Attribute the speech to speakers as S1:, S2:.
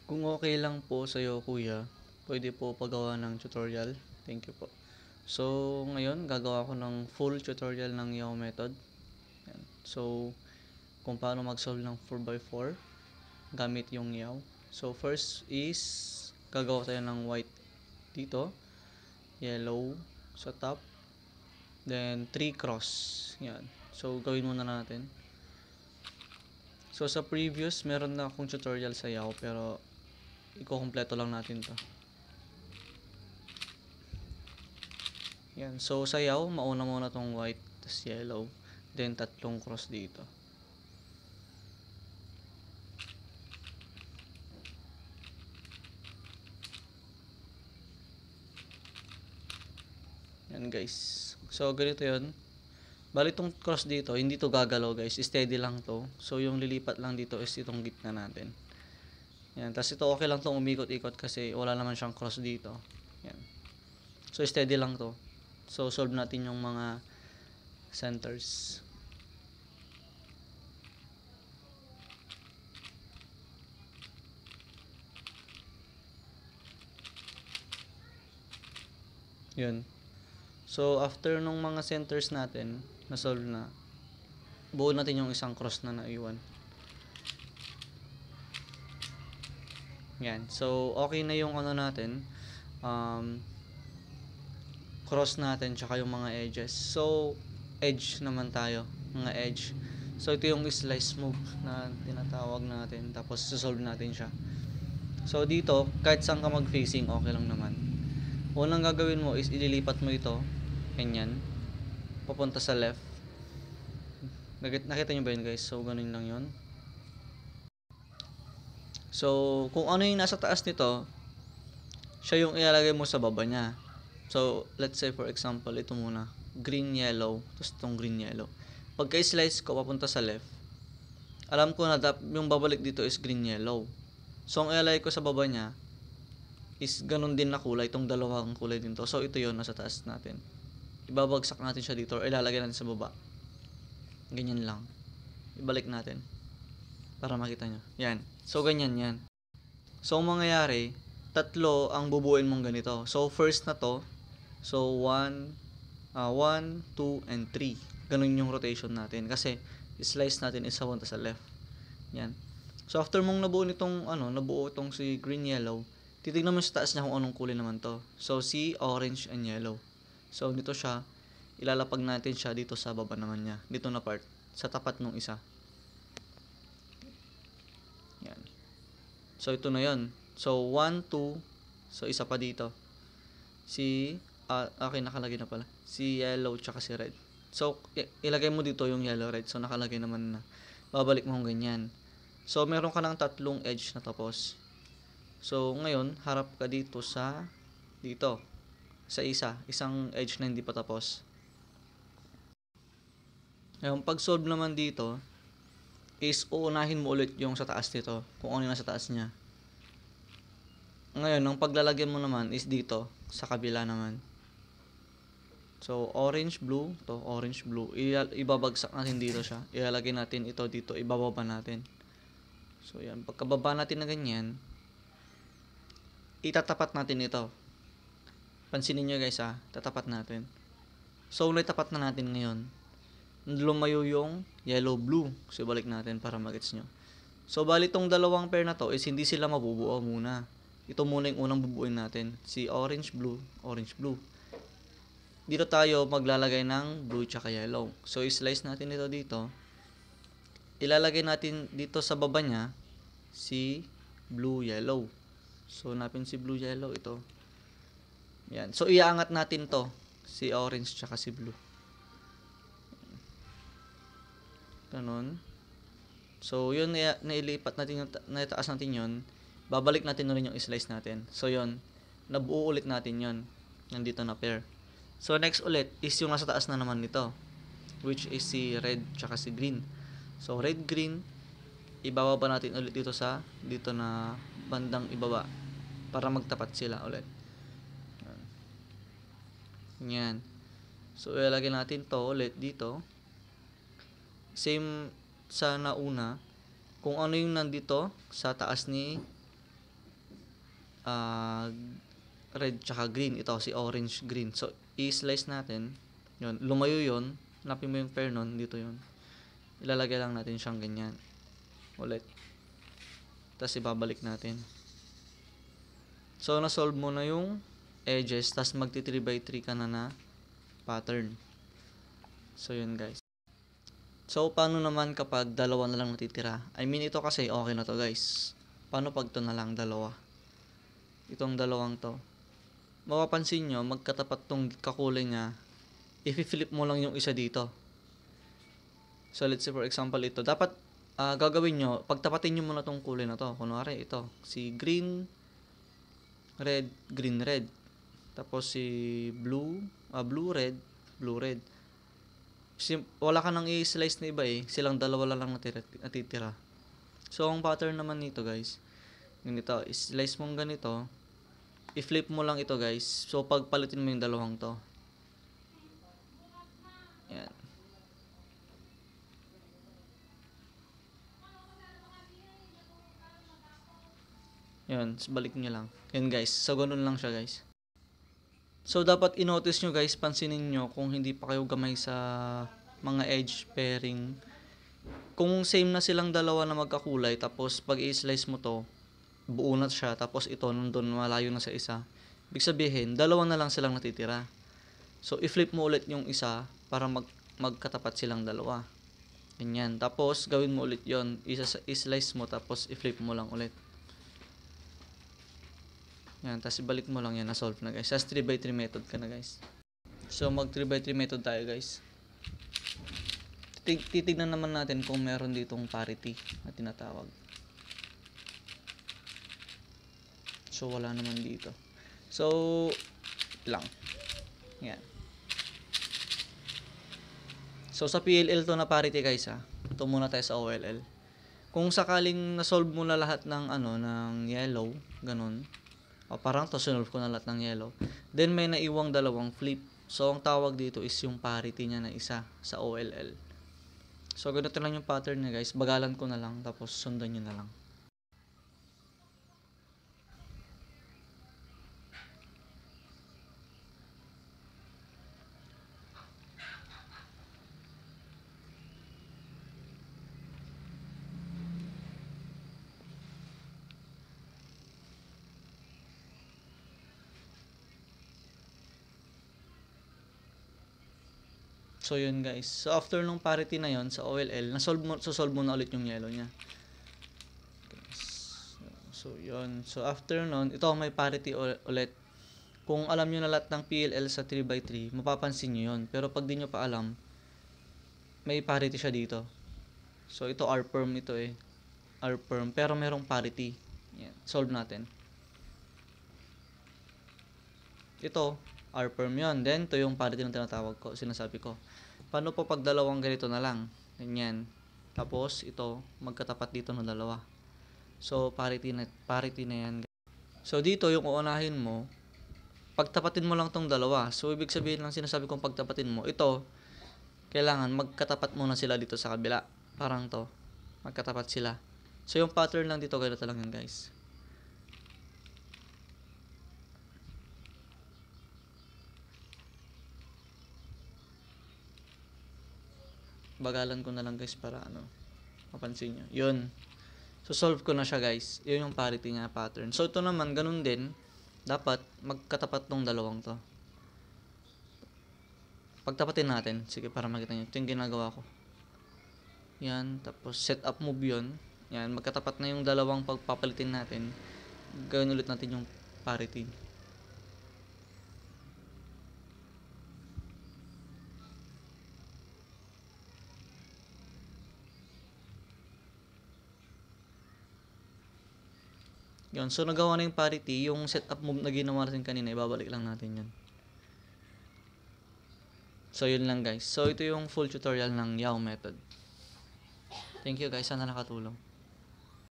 S1: Kung okay lang po sa'yo kuya, pwede po pagawa ng tutorial. Thank you po. So, ngayon gagawa ko ng full tutorial ng Yao method. Yan. So, kung paano mag-solve ng 4x4 gamit yung Yao. So, first is gagawa tayo ng white dito, yellow sa top, then 3 cross. Yan. So, gawin muna natin. So, sa previous, meron na akong tutorial sa Yao pero iko-kompleto lang natin to. Yan. So, sayaw, mauna muna tong white, tas yellow, then tatlong cross dito. Yan guys. So, ganito yun. Bali itong cross dito, hindi to gagalaw guys. Steady lang to. So, yung lilipat lang dito is itong gitna natin. Yan. Tas ito okay lang tong umikot-ikot kasi wala naman siyang cross dito. Yan. So, steady lang to. So, solve natin yung mga centers. Yun. So, after nung mga centers natin, na-solve na, buo natin yung isang cross na naiwan. Yan. So, okay na yung ano natin, cross natin, tsaka yung mga edges. So, edge naman tayo. Mga edge. So, ito yung slice move na tinatawag natin. Tapos, solve natin siya. So, dito, kahit saan ka mag-facing, okay lang naman. Unang gagawin mo is ililipat mo ito. Ganyan. Papunta sa left. Nakita nyo ba yun guys? So, ganun lang yun. So, kung ano yung nasa taas nito, siya yung ilalagay mo sa baba niya. So, let's say for example, ito muna. Green, yellow. Tapos itong green, yellow. Pagka slice ko papunta sa left, alam ko na yung babalik dito is green, yellow. So, ang ilalagay ko sa baba niya is ganun din na kulay. Itong dalawang kulay din to. So, ito yun nasa taas natin. Ibabagsak natin siya dito or ilalagay natin sa baba. Ganyan lang. Ibalik natin. Para makita nyo. Yan. So, ganyan yan. So, ang mangyayari, tatlo ang bubuin mong ganito. So, first na to. So, 1, 2, and 3. Ganun yung rotation natin. Kasi, slice natin is sa 1 sa left. Yan. So, after mong nabuo nitong, nabuo itong si green, yellow, titignan mo sa taas niya kung anong kulay naman to. So, si orange and yellow. So, dito siya, ilalapag natin siya dito sa baba naman niya. Dito na part. Sa tapat nung isa. Yan. So, ito na yon. So, 1, 2. So, isa pa dito. Okay, nakalagay na pala. Si yellow tsaka si red. So, ilagay mo dito yung yellow, red. So, nakalagay naman na. Babalik mo ganyan. So, meron ka ng tatlong edge na tapos. So, ngayon, harap ka dito dito. Sa isang edge na hindi pa tapos. Ngayon, pag solve naman dito, is uunahin mo ulit yung sa taas nito, kung ano yung nasa taas niya. Ngayon, ang paglalagyan mo naman is dito, sa kabila naman. So, orange, blue, to orange, blue. Ibabagsak natin dito siya. Ilalagay natin ito dito, ibababa natin. So, yan. Pagkababa natin na ganyan, itatapat natin ito. Pansinin nyo guys tatapat natin. So, naitapat na natin ngayon. Lumayo yung yellow, blue. So, balik natin para magets nyo. So, bali itong dalawang pair na to is hindi sila mabubuo muna. Ito muna yung unang bubuin natin. Si orange, blue, orange, blue. Dito tayo maglalagay ng blue tsaka yellow. So, i-slice natin ito dito. Ilalagay natin dito sa baba niya si blue, yellow. So, hanapin si blue, yellow. Ito. Yan. So, iaangat natin to. Si orange tsaka si blue. Ganon. So, yun, nailipat natin, naitaas natin yun. Babalik natin na rin yung slice natin. So, yun. Nabuo ulit natin yun. Nandito na pair. So, next ulit is yung nasa taas na naman nito. Which is si red tsaka si green. So, red, green. Ibababa natin ulit dito na bandang ibaba. Para magtapat sila ulit. Yan. So, ilalagay natin to ulit dito. Same sa nauna. Kung ano yung nandito sa taas ni ah, red tsaka green. Ito si orange green. So i-slice natin. Yun, lumayo yun. Hanapin mo yung pair nun, dito yun. Ilalagay lang natin siyang ganyan. Ulit. Tapos ibabalik natin. So na-solve mo na yung edges, tapos magti 3x3 ka na pattern. So yun guys. So paano naman kapag dalawa na lang natitira? I mean ito kasi okay na to guys. Paano pag to na lang dalawa? Itong dalawang to. Mapapansin nyo, magkatapat tong kakulay niya. I-flip mo lang yung isa dito. So let's say for example ito. Dapat gagawin nyo, pagtapatin nyo muna tong kulay na to. Kunwari ito, si green, red, green, red. Tapos si blue, blue, red, blue, red. Wala ka nang i-slice na iba eh. Silang dalawa lang natitira. So ang pattern naman nito guys, ganito, i-slice mong ganito, i-flip mo lang ito guys. So pagpalitin mo yung dalawang to. Yan. Yan, balik nyo lang. Yan guys, so ganun lang siya guys. So dapat i-notice nyo guys, pansinin nyo kung hindi pa kayo gamay sa mga edge pairing. Kung same na silang dalawa na magkakulay, tapos pag i-slice mo to, buo na siya, tapos ito nandun malayo na sa isa. Ibig sabihin, dalawa na lang silang natitira. So i-flip mo ulit yung isa para magkatapat silang dalawa. Ganyan. Tapos gawin mo ulit yon, i-slice mo tapos i-flip mo lang ulit. Yan, tapos ibalik mo lang yan, na-solve na guys. Tapos 3x3 method ka na guys. So mag 3x3 method tayo guys. Titignan naman natin kung meron ditong parity na tinatawag. So wala naman dito. So lang. Yan. So sa PLL to na parity guys ha. Ito muna tayo sa OLL. Kung sakaling na-solve mo na lahat ng ng yellow, ganun. Parang to sinolve ko na lahat ng yellow. Then may naiwang dalawang flip. So ang tawag dito is yung parity niya na isa sa OLL. So ganito lang yung pattern niya guys. Bagalan ko na lang tapos sundan niyo na lang. So yun guys. So after nung parity na yon sa OLL, solve mo na ulit yung yellow niya. So yun. So after nun, ito may parity ulit. Kung alam niyo na lahat ng PLL sa 3x3, mapapansin niyo yun. Pero pag di niyo pa alam, may parity siya dito. So ito R-perm ito eh. R-perm. Pero merong parity. Yan. Solve natin. Ito, R-perm yun. Then, ito yung parity na tinatawag ko, sinasabi ko. Paano po pag dalawang ganito na lang? Ganyan. Tapos, ito, magkatapat dito ng dalawa. So, parity na yan. So, dito, yung uunahin mo, pagtapatin mo lang tong dalawa. So, ibig sabihin lang sinasabi kong pagtapatin mo, ito, kailangan magkatapat muna sila dito sa kabila. Parang to. Magkatapat sila. So, yung pattern lang dito, ganito lang yan, guys. Bagalan ko na lang guys para mapansin nyo. Yun. So solve ko na siya guys. Yun yung parity niya pattern. So ito naman ganun din. Dapat magkatapat tong dalawang to. Pagtapatin natin. Sige para makita nyo. Ito yung ginagawa ko. Yan. Tapos set up move yun. Yan. Magkatapat na yung dalawang pagpapalitin natin. Gawin ulit natin yung parity. Yun, so nagawa na yung parity, yung setup move na ginawa natin kanina, ibabalik lang natin yun. So yun lang guys. So ito yung full tutorial ng Yao method. Thank you guys, sana nakatulong.